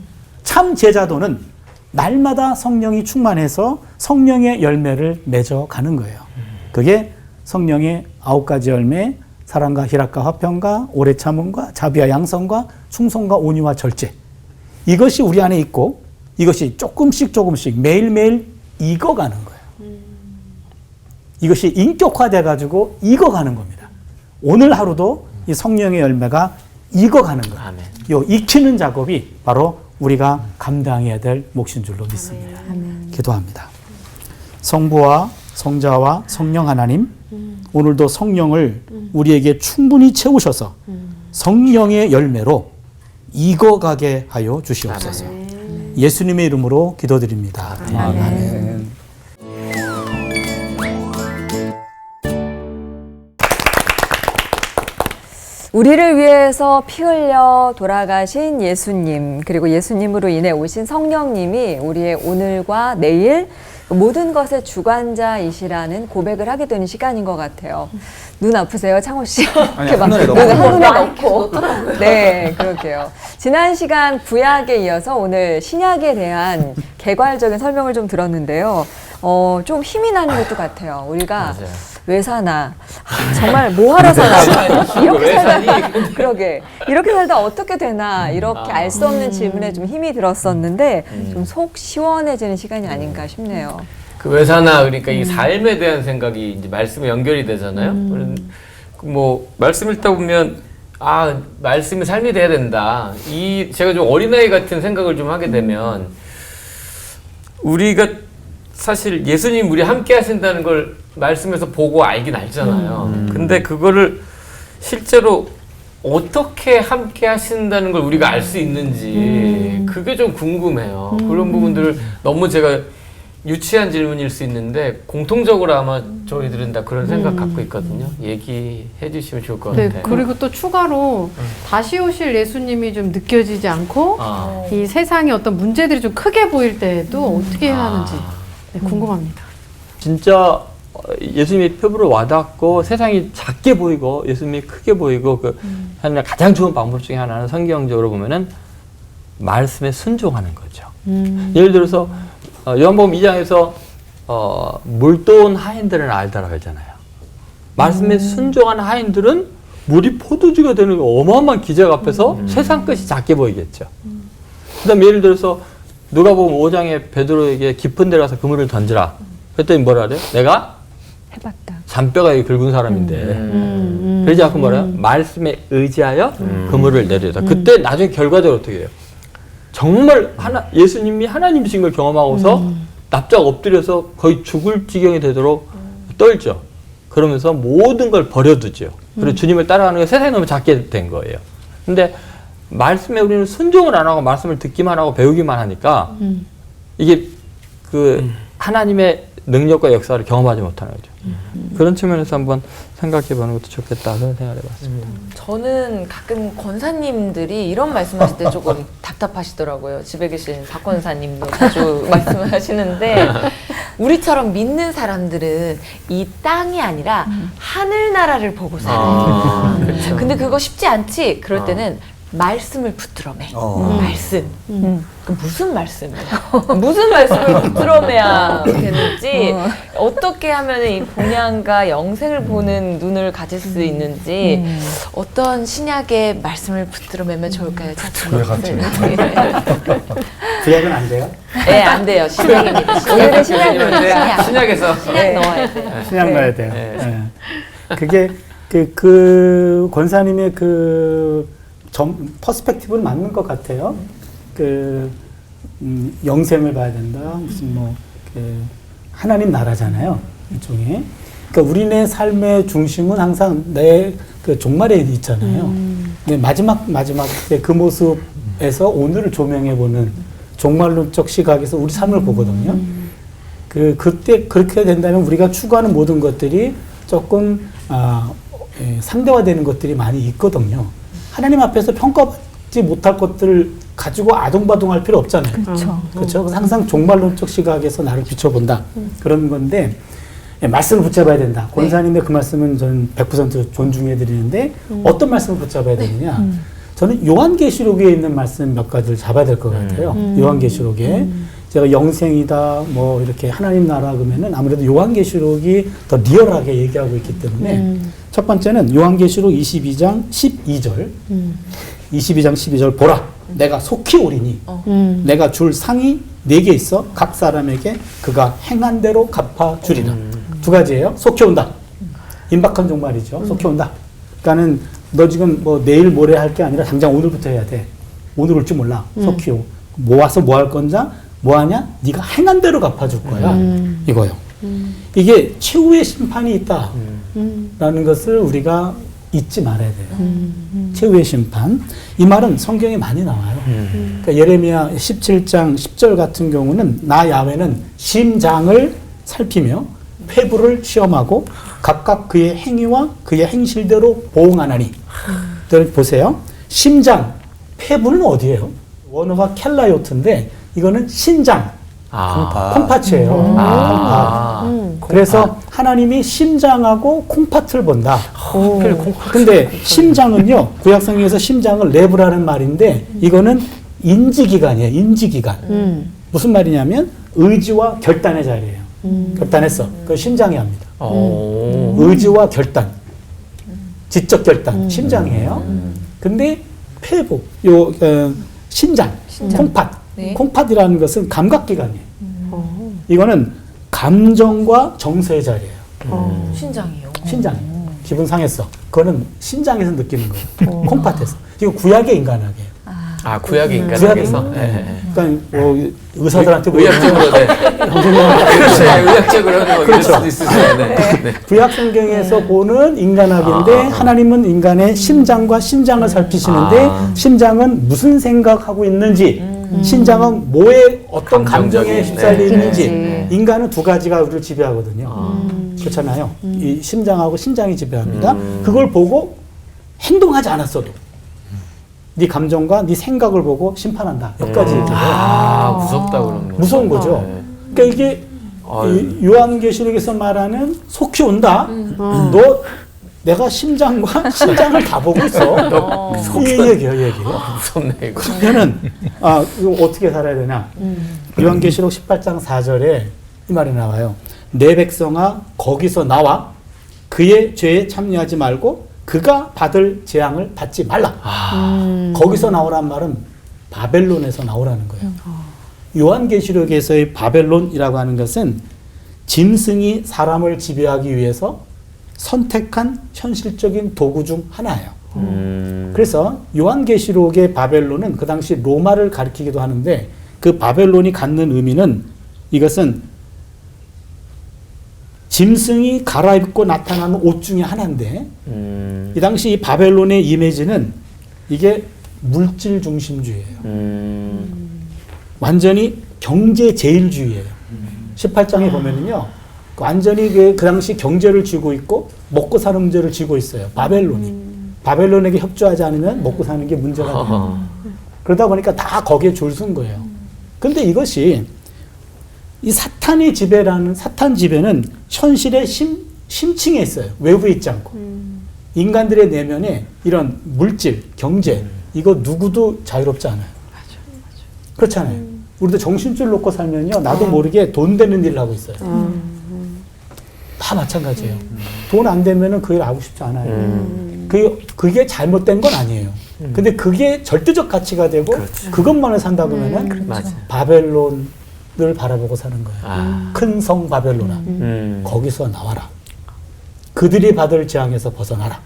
참 제자도는 날마다 성령이 충만해서 성령의 열매를 맺어가는 거예요. 그게 성령의 9가지 열매, 사랑과 희락과 화평과 오래 참음과 자비와 양선과 충성과 온유와 절제. 이것이 우리 안에 있고 이것이 조금씩 매일매일 익어가는 거예요. 이것이 인격화돼 가지고 익어가는 겁니다. 오늘 하루도 이 성령의 열매가 익어가는 거예요. 아멘. 요 익히는 작업이 바로 우리가 감당해야 될 몫인 줄로 믿습니다. 기도합니다. 성부와 성자와 성령 하나님, 오늘도 성령을 우리에게 충분히 채우셔서 성령의 열매로 익어가게 하여 주시옵소서. 예수님의 이름으로 기도드립니다. 아멘. 우리를 위해서 피 흘려 돌아가신 예수님, 그리고 예수님으로 인해 오신 성령님이 우리의 오늘과 내일 모든 것의 주관자이시라는 고백을 하게 되는 시간인 것 같아요. 눈 아프세요, 창호 씨? 아니, 이렇게 막 한눈에 넣고. 눈을 한눈에 넣고. 네, 그렇게요. 지난 시간 구약에 이어서 오늘 신약에 대한 개괄적인 설명을 좀 들었는데요. 좀 힘이 나는 것도 같아요. 우리가 맞아요. 왜 사나? 정말 뭐 하러 사나? 이렇게 왜 살다, 사니? 그러게. 이렇게 살다 어떻게 되나? 이렇게 알 수 없는 질문에 좀 힘이 들었었는데, 좀 속 시원해지는 시간이 아닌가 싶네요. 그 왜 사나, 그러니까 이 삶에 대한 생각이 이제 말씀에 연결이 되잖아요. 뭐 말씀 읽다 보면 말씀이 삶이 돼야 된다. 제가 좀 어린아이 같은 생각을 좀 하게 되면 우리가 사실 예수님 우리 함께 하신다는 걸 말씀에서 보고 알긴 알잖아요. 근데 그거를 실제로 어떻게 함께 하신다는 걸 우리가 알 수 있는지 그게 좀 궁금해요. 그런 부분들을 너무 제가 유치한 질문일 수 있는데 공통적으로 아마 저희들은 다 그런 생각 갖고 있거든요. 얘기해 주시면 좋을 것 같아요. 그리고 또 추가로 다시 오실 예수님이 좀 느껴지지 않고 이 세상의 어떤 문제들이 좀 크게 보일 때에도 어떻게 해야 하는지 궁금합니다. 진짜 예수님의 표부를 와닿고 세상이 작게 보이고 예수님이 크게 보이고 하는 가장 좋은 방법 중에 하나는 성경적으로 보면은 말씀에 순종하는 거죠. 예를 들어서 요한복음 2장에서 물도온 하인들은 알다라고 하잖아요. 말씀에 순종하는 하인들은 물이 포도주가 되는 어마어마한 기적 앞에서 세상 끝이 작게 보이겠죠. 그다음 예를 들어서 누가복음 5장에 베드로에게 깊은 데 가서 그물을 던지라. 그랬더니 뭐라 그래요? 내가 해봤다. 잔뼈가 굵은 사람인데. 그러지 않고 뭐래요? 말씀에 의지하여 그물을 내리다. 그때 나중에 결과적으로 어떻게 해요? 정말 예수님이 하나님이신 걸 경험하고서 납작 엎드려서 거의 죽을 지경이 되도록 떨죠. 그러면서 모든 걸 버려두죠. 그리고 주님을 따라가는 게 세상이 너무 작게 된 거예요. 근데 말씀에 우리는 순종을 안 하고 말씀을 듣기만 하고 배우기만 하니까 이게 하나님의 능력과 역사를 경험하지 못하는 거죠. 그런 측면에서 한번 생각해 보는 것도 좋겠다 그런 생각을 해봤습니다. 저는 가끔 권사님들이 이런 말씀하실 때 조금 답답하시더라고요. 집에 계신 박 권사님도 자주 말씀을 하시는데 우리처럼 믿는 사람들은 이 땅이 아니라 하늘나라를 보고 살아요. 근데 그거 쉽지 않지. 그럴 때는 말씀을 붙들어매. 말씀. 그 무슨 말씀을? 무슨 말씀을 붙들어매야 되는지, 어떻게 하면 이 본향과 영생을 보는 눈을 가질 수 있는지, 어떤 신약의 말씀을 붙들어매면 좋을까요? 구약은 안 돼요? 네, 안 돼요. 신약입니다. 오늘은 신약입니다. 신약에서 신약 넣어야 돼요. 신약 넣어야 돼요. 네. 그게 그 권사님의 퍼스펙티브는 맞는 것 같아요. 영생을 봐야 된다. 무슨 하나님 나라잖아요. 일종의. 그러니까 우리네 삶의 중심은 항상 내 종말에 있잖아요. 근데 마지막 때 그 모습에서 오늘을 조명해 보는 종말론적 시각에서 우리 삶을 보거든요. 그때 그렇게 된다면 우리가 추구하는 모든 것들이 조금 상대화되는 것들이 많이 있거든요. 하나님 앞에서 평가받지 못할 것들을 가지고 아동바동할 필요 없잖아요. 그렇죠. 그렇죠. 그래서 항상 종말론적 시각에서 나를 비춰본다. 그런 건데 말씀을 붙잡아야 된다. 권사님의 그 말씀은 저는 100% 존중해 드리는데 어떤 말씀을 붙잡아야 되느냐. 저는 요한계시록에 있는 말씀 몇 가지를 잡아야 될 것 같아요. 요한계시록에 제가 영생이다 뭐 이렇게 하나님 나라 그러면은 아무래도 요한계시록이 더 리얼하게 얘기하고 있기 때문에 첫 번째는 요한계시록 22장 12절 22장 12절 보라 내가 속히 오리니 내가 줄 상이 4개 있어 각 사람에게 그가 행한 대로 갚아주리라. 두 가지예요. 속히 온다. 임박한 종말이죠. 속히 온다. 그러니까는 너 지금 뭐 내일 모레 할 게 아니라 당장 오늘부터 해야 돼. 오늘 올 줄 몰라. 속히 오. 모아서 뭐 할 건자? 뭐 하냐? 네가 행한 대로 갚아줄 거야. 이거요. 이게 최후의 심판이 있다. 라는 것을 우리가 잊지 말아야 돼요. 최후의 심판. 이 말은 성경에 많이 나와요. 그러니까 예레미야 17장 10절 같은 경우는 나 야훼는 심장을 살피며 폐부를 시험하고 각각 그의 행위와 그의 행실대로 보응하나니. 보세요. 심장, 폐부는 어디예요? 원어가 켈라요트인데 이거는 신장, 콩팥이에요. 콩팥. 그래서 하나님이 심장하고 콩팥을 본다. 근데 심장은요, 구약성경에서 심장을 레브라는 말인데 이거는 인지기관이에요. 인지기관. 무슨 말이냐면 의지와 결단의 자리예요. 결단했어. 그걸 심장이 합니다. 의지와 결단, 지적 결단, 심장이에요. 근데 폐부, 신장, 콩팥. 네. 콩팥이라는 것은 감각기관이에요. 이거는 감정과 정서의 자리예요. 신장이요. 신장. 기분 상했어. 그거는 신장에서 느끼는 거예요. 콩팥에서. 이거 구약의 인간학이에요. 구약의 인간에서. 그러니까 뭐 의사들한테 의학적으로, 네. 그렇죠. 의학적으로 뭐 이럴 수도 있으세요. 네. 구약 성경에서 보는 인간학인데 하나님은 인간의 심장과 신장을 살피시는데 심장은 무슨 생각하고 있는지 신장은 뭐에 어떤 감정에 휩싸려 있는지 인간은 두 가지가 우리를 지배하거든요. 그렇잖아요. 이 심장하고 신장이 지배합니다. 그걸 보고 행동하지 않았어도 네 감정과 네 생각을 보고 심판한다. 여기까지 얘기해요. 무섭다 그런 거. 무서운 거죠. 그러니까 이게 요한계시록에서 말하는 속히 온다. 너 내가 심장과 신장을 다 보고 있어. 이 얘기예요. 무섭네 이거. 그러면은 이거 어떻게 살아야 되냐? 요한계시록 18장 4절에 이 말이 나와요. 내 백성아 거기서 나와 그의 죄에 참여하지 말고 그가 받을 재앙을 받지 말라. 거기서 나오란 말은 바벨론에서 나오라는 거예요. 요한계시록에서의 바벨론이라고 하는 것은 짐승이 사람을 지배하기 위해서 선택한 현실적인 도구 중 하나예요. 그래서 요한계시록의 바벨론은 그 당시 로마를 가리키기도 하는데 그 바벨론이 갖는 의미는 이것은 짐승이 갈아입고 나타나는 옷 중에 하나인데 이 당시 이 바벨론의 이미지는 이게 물질 중심주의예요. 완전히 경제 제일주의예요. 18장에 보면은요. 완전히 그 당시 경제를 쥐고 있고 먹고 사는 문제를 쥐고 있어요. 바벨론이. 바벨론에게 협조하지 않으면 먹고 사는 게 문제가 돼요. 그러다 보니까 다 거기에 줄 쓴 거예요. 근데 이것이 이 사탄의 지배라는 사탄 지배는 현실의 심층에 있어요. 외부에 있지 않고. 인간들의 내면에 이런 물질, 경제, 이거 누구도 자유롭지 않아요. 그렇잖아요. 우리도 정신줄 놓고 살면요, 나도 모르게 돈 되는 일을 하고 있어요. 다 마찬가지예요. 돈 안 되면은 그 일 하고 싶지 않아요. 그게 잘못된 건 아니에요. 근데 그게 절대적 가치가 되고 그것만을 산다 그러면은 맞아. 바벨론을 바라보고 사는 거예요. 아. 큰 성 바벨론아, 거기서 나와라. 그들이 받을 재앙에서 벗어나라.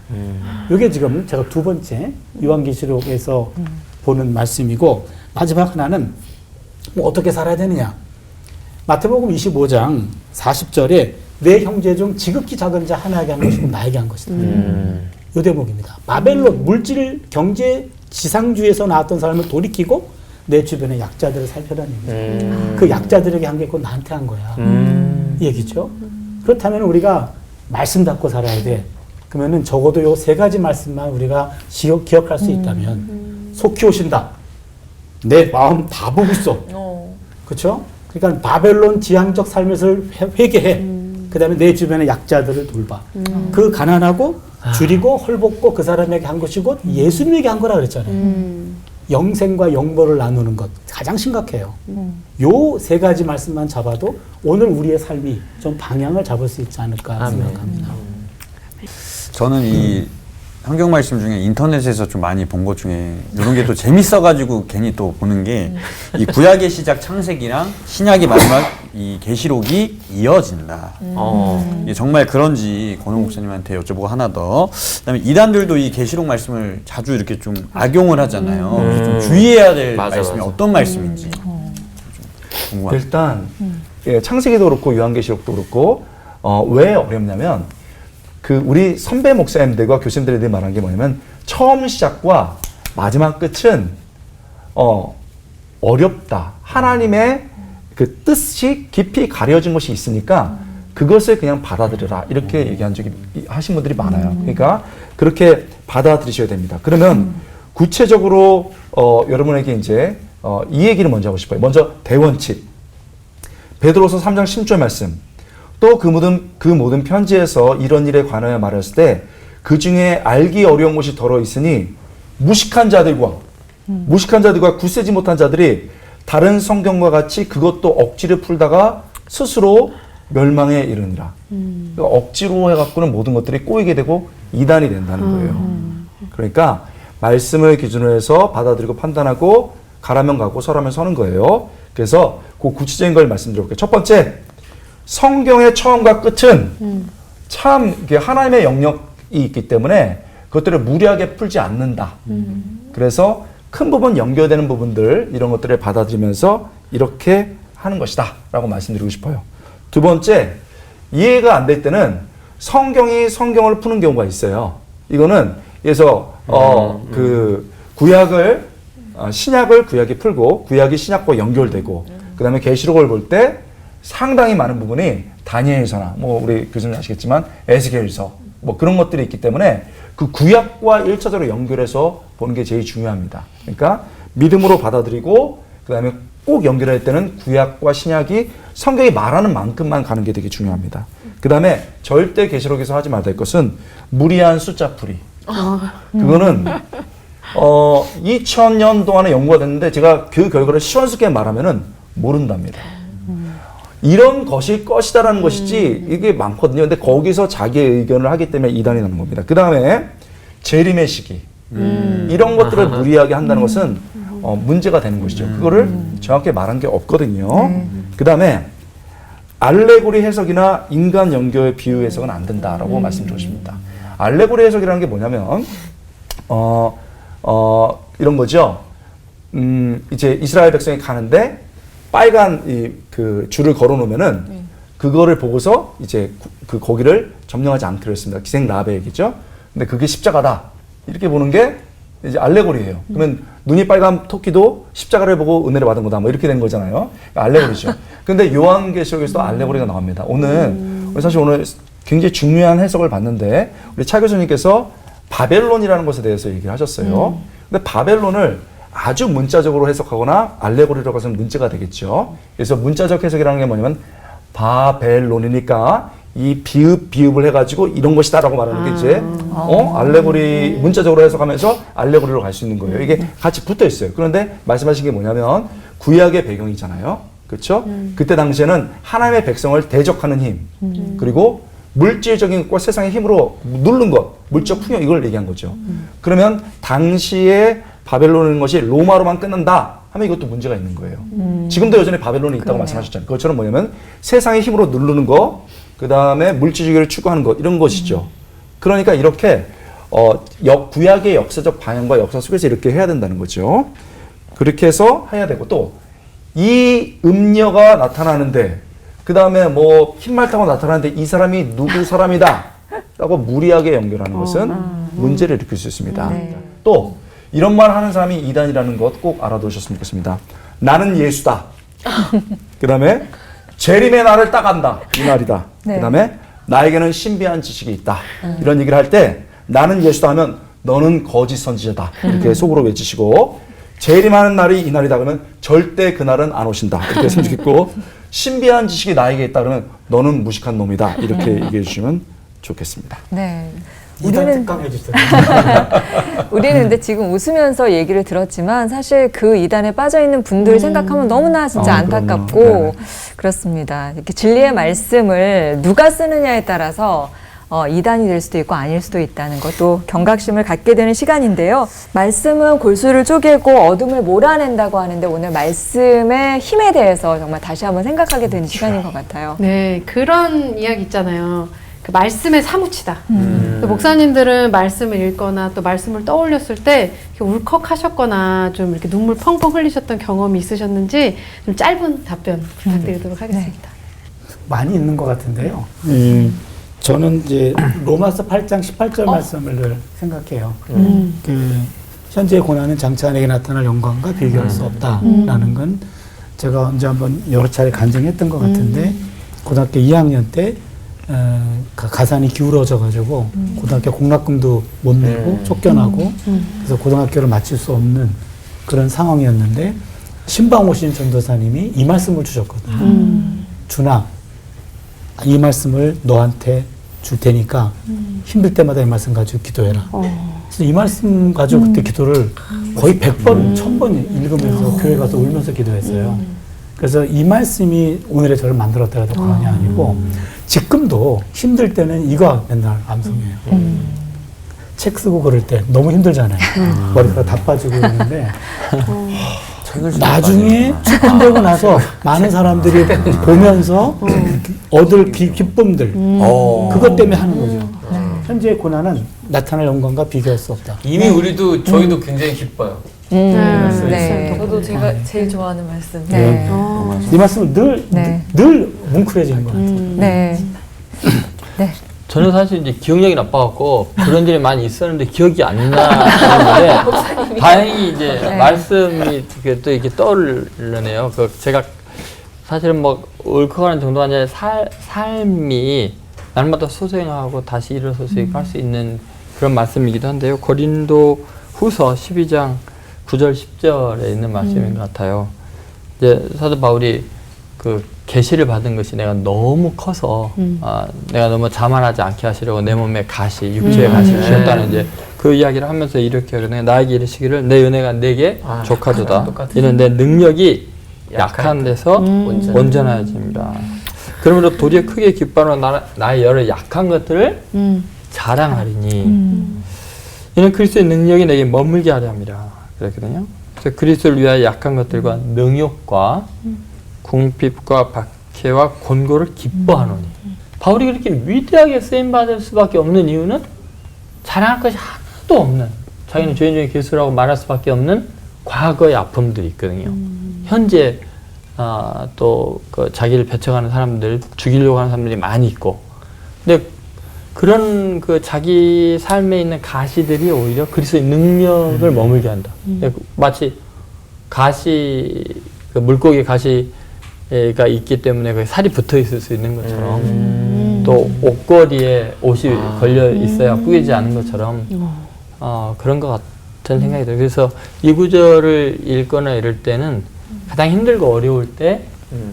이게 지금 제가 두 번째 요한계시록에서 보는 말씀이고, 마지막 하나는 뭐 어떻게 살아야 되느냐. 마태복음 25장 40절에 내 형제 중 지극히 작은 자 하나에게 한 것이고 나에게 한 것이다. 요 대목입니다. 바벨론, 물질, 경제, 지상주의에서 나왔던 사람을 돌이키고 내 주변의 약자들을 살펴라는 얘기죠. 그 약자들에게 한 게 곧 나한테 한 거야. 이 얘기죠. 그렇다면 우리가 말씀답고 살아야 돼. 그러면은 적어도 요 세 가지 말씀만 우리가 기억할 수 있다면, 속히 오신다. 내 마음 다 보고 있어. 그렇죠? 그러니까 바벨론 지향적 삶에서 회개해. 그 다음에 내 주변의 약자들을 돌봐. 그 가난하고 줄이고 헐벗고 그 사람에게 한 것이 곧 예수님에게 한 거라 그랬잖아요. 영생과 영벌을 나누는 것 가장 심각해요. 요 세 가지 말씀만 잡아도 오늘 우리의 삶이 좀 방향을 잡을 수 있지 않을까 생각합니다. 저는 이 성경 말씀 중에 인터넷에서 좀 많이 본 것 중에 이런 게 또 재밌어가지고 괜히 또 보는 게, 이 구약의 시작 창세기랑 신약의 마지막 이 계시록이 이어진다. 이게 정말 그런지 권호 목사님한테 여쭤보고 하나 더. 그다음에 이단들도 이 계시록 말씀을 자주 이렇게 좀 악용을 하잖아요. 그래서 좀 주의해야 될 말씀이 어떤 말씀인지 좀 궁금합니다. 일단 예, 창세기도 그렇고 요한계시록도 그렇고 왜 어렵냐면, 그 우리 선배 목사님들과 교수님들이 늘 말한 게 뭐냐면, 처음 시작과 마지막 끝은 어렵다. 하나님의 그 뜻이 깊이 가려진 것이 있으니까 그것을 그냥 받아들여라. 이렇게 얘기한 적이 하신 분들이 많아요. 그러니까 그렇게 받아들이셔야 됩니다. 그러면 구체적으로 여러분에게 이제 이 얘기를 먼저 하고 싶어요. 먼저 대원칙. 베드로서 3장 10절 말씀. 또 그 모든 편지에서 이런 일에 관하여 말했을 때 그 중에 알기 어려운 것이 덜어 있으니 무식한 자들과 굳세지 못한 자들이 다른 성경과 같이 그것도 억지를 풀다가 스스로 멸망에 이르니라. 그러니까 억지로 해갖고는 모든 것들이 꼬이게 되고 이단이 된다는 거예요. 그러니까 말씀을 기준으로 해서 받아들이고 판단하고 가라면 가고 서라면 서는 거예요. 그래서 그 구체적인 걸 말씀드려볼게요. 첫 번째, 성경의 처음과 끝은 참 이게 하나님의 영역이 있기 때문에 그것들을 무리하게 풀지 않는다. 그래서 큰 부분 연결되는 부분들 이런 것들을 받아들이면서 이렇게 하는 것이다 라고 말씀드리고 싶어요. 두 번째, 이해가 안 될 때는 성경이 성경을 푸는 경우가 있어요. 이거는 그래서 그 구약을 신약을 구약이 풀고 구약이 신약과 연결되고 그 다음에 계시록을 볼 때 상당히 많은 부분이 다니엘서나 뭐 우리 교수님 아시겠지만 에스겔서 뭐 그런 것들이 있기 때문에 그 구약과 1차적으로 연결해서 보는 게 제일 중요합니다. 그러니까 믿음으로 받아들이고 그 다음에 꼭 연결할 때는 구약과 신약이 성경이 말하는 만큼만 가는 게 되게 중요합니다. 그 다음에 절대 계시록에서 하지 말아야 될 것은 무리한 숫자풀이. 그거는 2000년 동안에 연구가 됐는데 제가 그 결과를 시원스럽게 말하면은 모른답니다. 이런 것일 것이다라는 것이지 이게 많거든요. 근데 거기서 자기의 의견을 하기 때문에 이단이 나는 겁니다. 그 다음에 재림의 시기. 이런 것들을 무리하게 한다는 것은 문제가 되는 것이죠. 그거를 정확히 말한 게 없거든요. 그 다음에 알레고리 해석이나 인간 연결 비유 해석은 안 된다라고 말씀드리고 싶습니다. 알레고리 해석이라는 게 뭐냐면 이런 거죠. 이제 이스라엘 백성이 가는데 빨간 그 줄을 걸어 놓으면은 그거를 보고서 이제 그 거기를 점령하지 않기로 했습니다. 기생 라합의 얘기죠. 근데 그게 십자가다. 이렇게 보는 게 이제 알레고리예요. 그러면 눈이 빨간 토끼도 십자가를 보고 은혜를 받은 거다. 뭐 이렇게 된 거잖아요. 알레고리죠. 근데 요한계시록에서도 알레고리가 나옵니다. 오늘 사실 오늘 굉장히 중요한 해석을 봤는데 우리 차 교수님께서 바벨론이라는 것에 대해서 얘기를 하셨어요. 근데 바벨론을 아주 문자적으로 해석하거나 알레고리라고 해서는 문제가 되겠죠. 그래서 문자적 해석이라는 게 뭐냐면 바벨론이니까 이 비읍을 해가지고 이런 것이다라고 말하는 게 이제 알레고리 문자적으로 해석하면서 알레고리로 갈 수 있는 거예요. 이게 같이 붙어 있어요. 그런데 말씀하신 게 뭐냐면 구약의 배경이잖아요. 그렇죠? 그때 당시에는 하나님의 백성을 대적하는 힘 그리고 물질적인 것과 세상의 힘으로 누른 것, 물적 풍요 이걸 얘기한 거죠. 그러면 당시에 바벨론인 것이 로마로만 끝난다 하면 이것도 문제가 있는 거예요. 지금도 여전히 바벨론이 있다고 말씀하셨잖아요. 그것처럼 뭐냐면 세상의 힘으로 누르는 거, 그 다음에 물질주의를 추구하는 것 이런 것이죠. 그러니까 이렇게 구약의 역사적 방향과 역사 속에서 이렇게 해야 된다는 거죠. 그렇게 해서 해야 되고 또 이 음녀가 나타나는데 그 다음에 뭐 흰말 타고 나타나는데 이 사람이 누구 사람이다 라고 무리하게 연결하는 것은 문제를 일으킬 수 있습니다. 또 이런 말 하는 사람이 이단이라는 것 꼭 알아두셨으면 좋겠습니다. 나는 예수다. 그 다음에 재림의 날을 딱 안다. 이 말이다. 그 다음에 나에게는 신비한 지식이 있다. 이런 얘기를 할 때 나는 예수다 하면 너는 거짓 선지자다. 이렇게 속으로 외치시고 재림하는 날이 이 날이다 그러면 절대 그 날은 안 오신다. 이렇게 했으면 좋겠고 신비한 지식이 나에게 있다 그러면 너는 무식한 놈이다. 이렇게 얘기해 주시면 좋겠습니다. 네. 우리는 우리는 근데 지금 웃으면서 얘기를 들었지만 사실 그 이단에 빠져 있는 분들 생각하면 너무나 진짜 안타깝고 그렇습니다. 이렇게 진리의 말씀을 누가 쓰느냐에 따라서 이단이 될 수도 있고 아닐 수도 있다는 것도 경각심을 갖게 되는 시간인데요. 말씀은 골수를 쪼개고 어둠을 몰아낸다고 하는데 오늘 말씀의 힘에 대해서 정말 다시 한번 생각하게 되는 시간인 것 같아요. 네, 그런 이야기 있잖아요. 그 말씀에 사무치다. 그 목사님들은 말씀을 읽거나 또 말씀을 떠올렸을 때 이렇게 울컥하셨거나 좀 이렇게 눈물 펑펑 흘리셨던 경험이 있으셨는지 좀 짧은 답변 부탁드리도록 하겠습니다. 많이 있는 것 같은데요. 저는 이제 로마서 8장 18절 말씀을 늘 생각해요. 그 현재의 고난은 장차 내게 나타날 영광과 비교할 수 없다라는 건 제가 언제 한번 여러 차례 간증했던 것 같은데 고등학교 2학년 때 가산이 기울어져가지고 고등학교 공락금도 못 내고 쫓겨나고 그래서 고등학교를 마칠 수 없는 그런 상황이었는데 신방 오신 전도사님이 이 말씀을 주셨거든요. 준아, 이 말씀을 너한테 줄 테니까 힘들 때마다 이 말씀 가지고 기도해라. 그래서 이 말씀 가지고 그때 기도를 거의 100번, 1000번 읽으면서 교회 가서 울면서 기도했어요. 그래서 이 말씀이 오늘의 저를 만들었다 해도 과언이 아니고 지금도 힘들 때는 이거 맨날 암송해요. 책 쓰고 그럴 때 너무 힘들잖아요. 머리카락 다 빠지고 있는데 나중에 출판되고 나서 많은 사람들이 보면서 얻을 기쁨들 그것 때문에 하는 거죠. 현재의 고난은 나타날 영광과 비교할 수 없다. 이미 우리도 저희도 굉장히 기뻐요. 네. 저도 제가 제일 좋아하는 말씀. 네. 이 말씀은 늘 뭉클해지는 것 같아요. 네. 네. 저는 사실 이제 기억력이 나빠갖고 그런 일이 많이 있었는데 기억이 안 나는데 다행히 이제 말씀이 또 이렇게 떠오르네요. 제가 사실은 뭐 울컥하는 정도가 아니라 삶이 날마다 소생하고 다시 일어서서 할 수 있는 그런 말씀이기도 한데요. 고린도 후서 12장 9절 10절에 있는 말씀인 것 같아요. 이제 사도 바울이 그 계시를 받은 것이 내가 너무 커서 내가 너무 자만하지 않게 하시려고 내 몸에 가시, 육체의 가시를 주셨다는 이제 그 이야기를 하면서 이렇게 하거든요. 나에게 이르시기를 내 은혜가 내게 족하도다. 이는 내 능력이 약한 데서 온전해집니다. 그러므로 도리어 크게 기뻐하는 나의 여러 약한 것들을 자랑하리니 이는 그리스도의 능력이 내게 머물게 하려 함이라. 그랬거든요. 그래서 그리스도를 위하여 약한 것들과 능욕과 궁핍과 박해와 곤고를 기뻐하노니. 바울이 그렇게 위대하게 쓰임받을 수밖에 없는 이유는 자랑할 것이 하나도 없는, 자기는 죄인 중에 괴수라고 말할 수밖에 없는 과거의 아픔들이 있거든요. 현재 또 그 자기를 배척하는 사람들, 죽이려고 하는 사람들이 많이 있고, 근데 그런 그 자기 삶에 있는 가시들이 오히려 그리스도의 능력을 머물게 한다. 마치 가시, 그 물고기 가시가 있기 때문에 그 살이 붙어 있을 수 있는 것처럼 또 옷걸이에 옷이 걸려 있어야 뿌이지 않은 것처럼 그런 것 같은 생각이 들어요. 그래서 이 구절을 읽거나 이럴 때는 가장 힘들고 어려울 때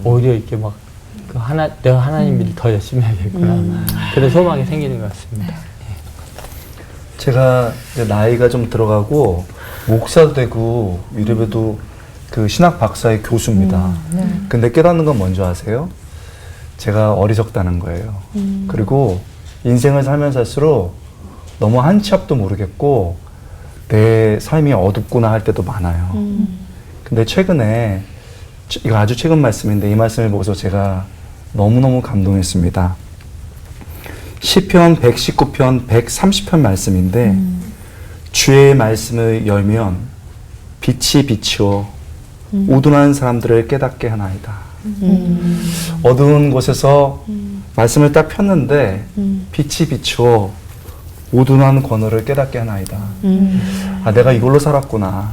오히려 이렇게 막 그 내가 하나님 일 더 열심히 해야겠구나. 그런 소망이 생기는 것 같습니다. 제가 이제 나이가 좀 들어가고 목사도 되고 이래봬도 그 신학 박사의 교수입니다. 근데 깨닫는 건 뭔지 아세요? 제가 어리석다는 거예요. 그리고 인생을 살면 살수록 너무 한 치 앞도 모르겠고 내 삶이 어둡구나 할 때도 많아요. 근데 최근에 이거 아주 최근 말씀인데 이 말씀을 보고서 제가 너무너무 감동했습니다. 시편 119편 130편 말씀인데 주의 말씀을 열면 빛이 비추어 우둔한 사람들을 깨닫게 하나이다. 어두운 곳에서 말씀을 딱 폈는데 빛이 비추어 우둔한 권호를 깨닫게 하나이다. 아, 내가 이걸로 살았구나.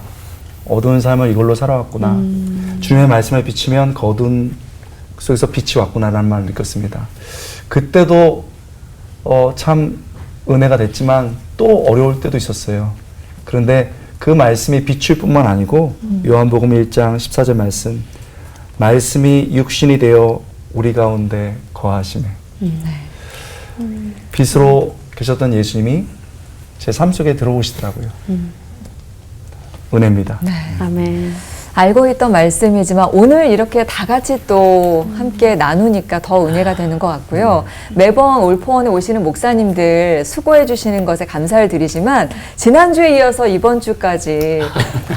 어두운 삶을 이걸로 살아왔구나. 주님의 말씀을 비추면 그 어두운 속에서 빛이 왔구나라는 말을 느꼈습니다. 그때도 참 은혜가 됐지만 또 어려울 때도 있었어요. 그런데 그 말씀이 비출 뿐만 아니고 요한복음 1장 14절 말씀이 육신이 되어 우리 가운데 거하시매. 빛으로 계셨던 예수님이 제 삶 속에 들어오시더라고요. 은혜입니다. 아멘. 알고 있던 말씀이지만 오늘 이렇게 다 같이 또 함께 나누니까 더 은혜가 되는 것 같고요. 매번 올포원에 오시는 목사님들 수고해 주시는 것에 감사를 드리지만 지난주에 이어서 이번 주까지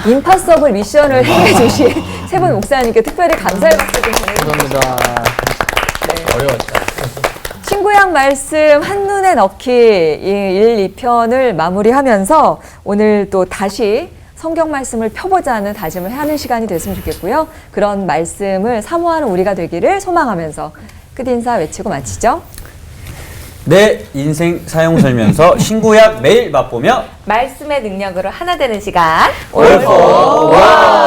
임파서블 미션을 해 주신 세 분 목사님께 특별히 감사의 박수 좀 보내드립니다. 감사합니다. 어려웠다. 친구양 말씀 한눈에 넣기 1, 2편을 마무리하면서 오늘 또 다시 성경 말씀을 펴보자는 다짐을 하는 시간이 됐으면 좋겠고요. 그런 말씀을 사모하는 우리가 되기를 소망하면서 끝인사 외치고 마치죠. 내 인생 사용 설명서 신구약 매일 맛보며 말씀의 능력으로 하나 되는 시간. 올포 원.